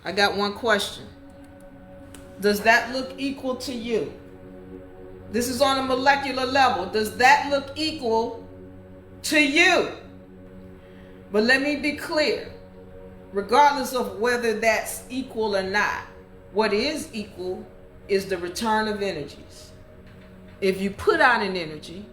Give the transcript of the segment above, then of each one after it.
I got one question. Does that look equal to you? This is on a molecular level. Does that look equal to you? But let me be clear. Regardless of whether that's equal or not, what is equal is the return of energies. If you put out an energy,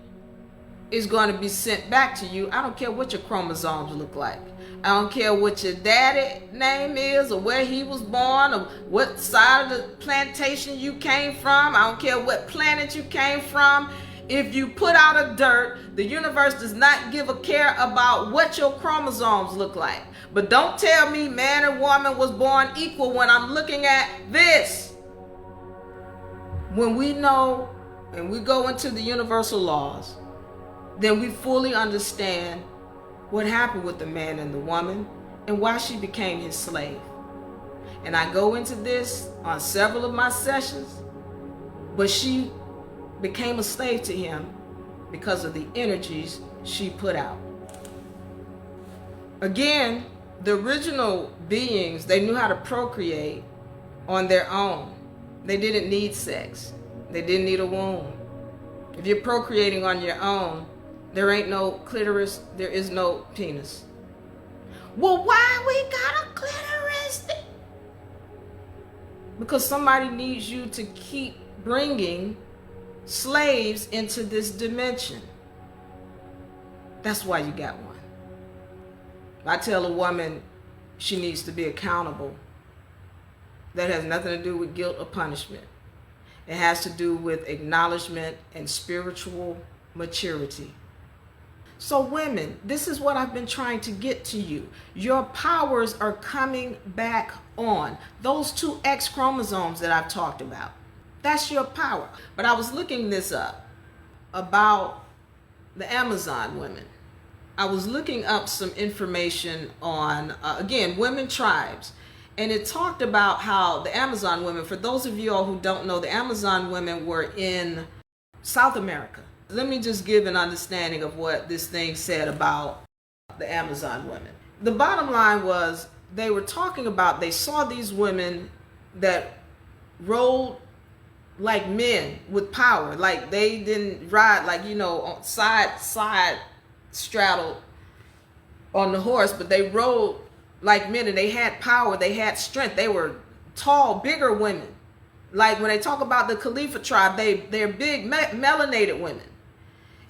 it's going to be sent back to you. I don't care what your chromosomes look like. I don't care what your daddy name is, or where he was born, or what side of the plantation you came from. I don't care what planet you came from. If you put out a dirt, the universe does not give a care about what your chromosomes look like. But don't tell me man and woman was born equal when I'm looking at this. When we know and we go into the universal laws, then we fully understand what happened with the man and the woman and why she became his slave. And I go into this on several of my sessions, but she became a slave to him because of the energies she put out. Again, the original beings, they knew how to procreate on their own. They didn't need sex. They didn't need a womb. If you're procreating on your own, there ain't no clitoris, there is no penis. Well, why we got a clitoris? Because somebody needs you to keep bringing slaves into this dimension. That's why you got one. I tell a woman she needs to be accountable. That has nothing to do with guilt or punishment. It has to do with acknowledgement and spiritual maturity. So women, this is what I've been trying to get to you. Your powers are coming back on. Those 2 X chromosomes that I've talked about. That's your power. But I was looking this up about the Amazon women. I was looking up some information on, again, women tribes. And it talked about how the Amazon women, for those of you all who don't know, the Amazon women were in South America. Let me just give an understanding of what this thing said about the Amazon women. The bottom line was they were talking about, they saw these women that rode like men with power. Like they didn't ride like, on side straddle on the horse, but they rode like men and they had power, they had strength. They were tall, bigger women. Like when they talk about the Khalifa tribe, they're big, melanated women.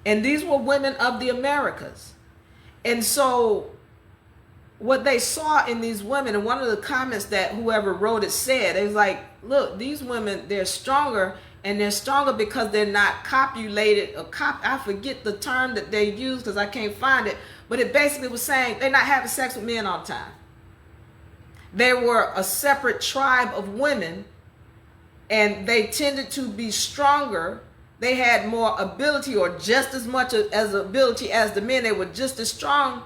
And these were women of the Americas. And so what they saw in these women, and one of the comments that whoever wrote it said, it was like, look, these women, they're stronger, and they're stronger because they're not copulated, or I forget the term that they use because I can't find it, but it basically was saying they're not having sex with men all the time. They were a separate tribe of women, and they tended to be stronger. They had more ability, or just as much as ability as the men. They were just as strong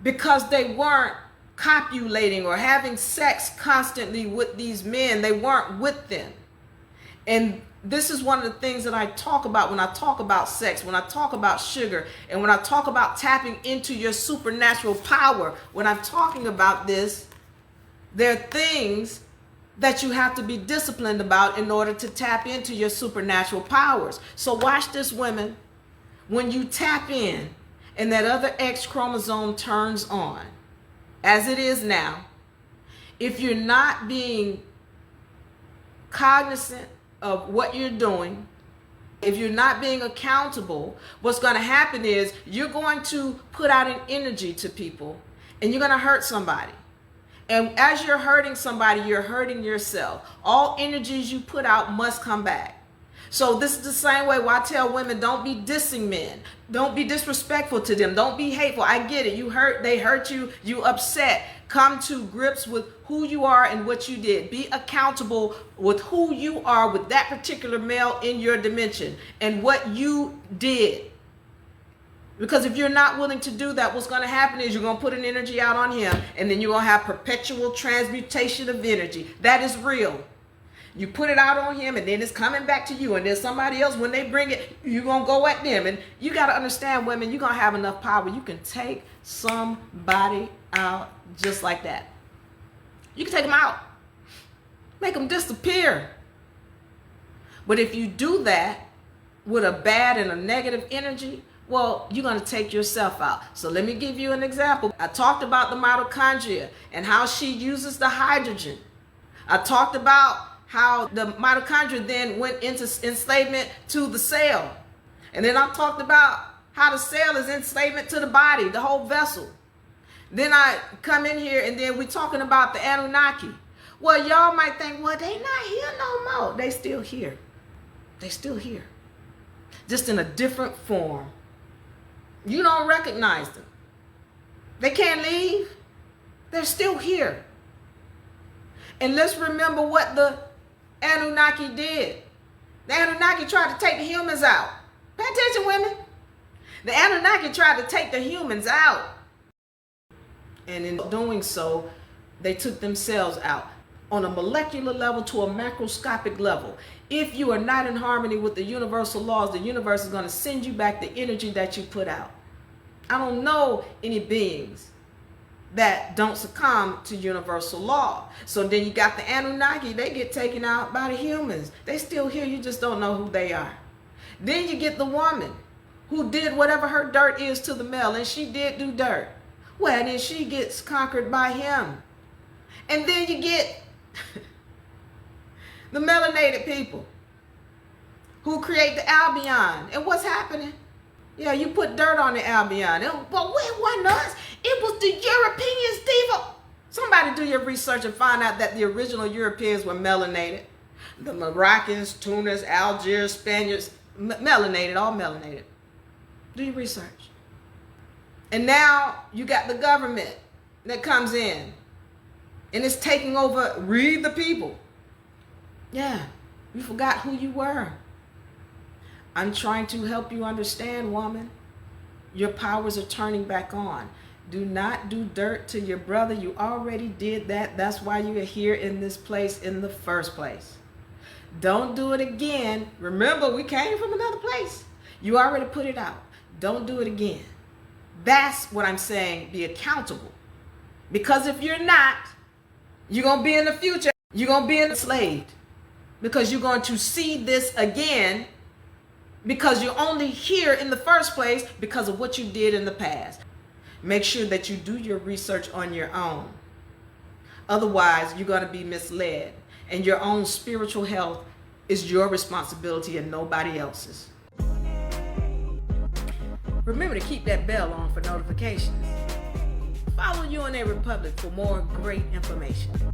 because they weren't copulating or having sex constantly with these men. They weren't with them. And this is one of the things that I talk about when I talk about sex, when I talk about sugar, and when I talk about tapping into your supernatural power. When I'm talking about this, there are things that you have to be disciplined about in order to tap into your supernatural powers. So watch this, women. When you tap in and that other X chromosome turns on, as it is now, if you're not being cognizant of what you're doing, if you're not being accountable, what's going to happen is you're going to put out an energy to people and you're going to hurt somebody. And as you're hurting somebody, you're hurting yourself. All energies you put out must come back. So this is the same way where I tell women, don't be dissing men. Don't be disrespectful to them. Don't be hateful. I get it. You hurt, they hurt you, you upset. Come to grips with who you are and what you did. Be accountable with who you are with that particular male in your dimension and what you did. Because if you're not willing to do that, what's going to happen is you're going to put an energy out on him, and then you're going to have perpetual transmutation of energy. That is real. You put it out on him, and then it's coming back to you. And then somebody else, when they bring it, you're going to go at them. And you got to understand, women, you're going to have enough power. You can take somebody out just like that. You can take them out. Make them disappear. But if you do that with a bad and a negative energy, well, you're going to take yourself out. So let me give you an example. I talked about the mitochondria and how she uses the hydrogen. I talked about how the mitochondria then went into enslavement to the cell. And then I talked about how the cell is enslavement to the body, the whole vessel. Then I come in here and then we're talking about the Anunnaki. Well, y'all might think, well, they not here no more. They still here. They still here. Just in a different form. You don't recognize them. They can't leave. They're still here. And let's remember what the Anunnaki did. The Anunnaki tried to take the humans out. Pay attention, women. The Anunnaki tried to take the humans out. And in doing so, they took themselves out on a molecular level to a macroscopic level. If you are not in harmony with the universal laws, the universe is going to send you back the energy that you put out. I don't know any beings that don't succumb to universal law. So then you got the Anunnaki, they get taken out by the humans. They still here, you just don't know who they are. Then you get the woman who did whatever her dirt is to the male, and she did do dirt. Well, and then she gets conquered by him. And then you get the melanated people who create the Albion. And what's happening? Yeah, you put dirt on the Albion. But it wasn't us. It was the Europeans, Diva. Somebody do your research and find out that the original Europeans were melanated. The Moroccans, Tunis, Algiers, Spaniards, melanated, all melanated. Do your research. And now you got the government that comes in and it's taking over, read the people. Yeah, you forgot who you were. I'm trying to help you understand, woman. Your powers are turning back on. Do not do dirt to your brother. You already did that. That's why you are here in this place in the first place. Don't do it again. Remember, we came from another place. You already put it out. Don't do it again. That's what I'm saying. Be accountable. Because if you're not, you're going to be in the future. You're going to be enslaved. Because you're going to see this again. Because you're only here in the first place because of what you did in the past. Make sure that you do your research on your own. Otherwise, you're going to be misled. And your own spiritual health is your responsibility and nobody else's. Remember to keep that bell on for notifications. Follow UNA Republic for more great information.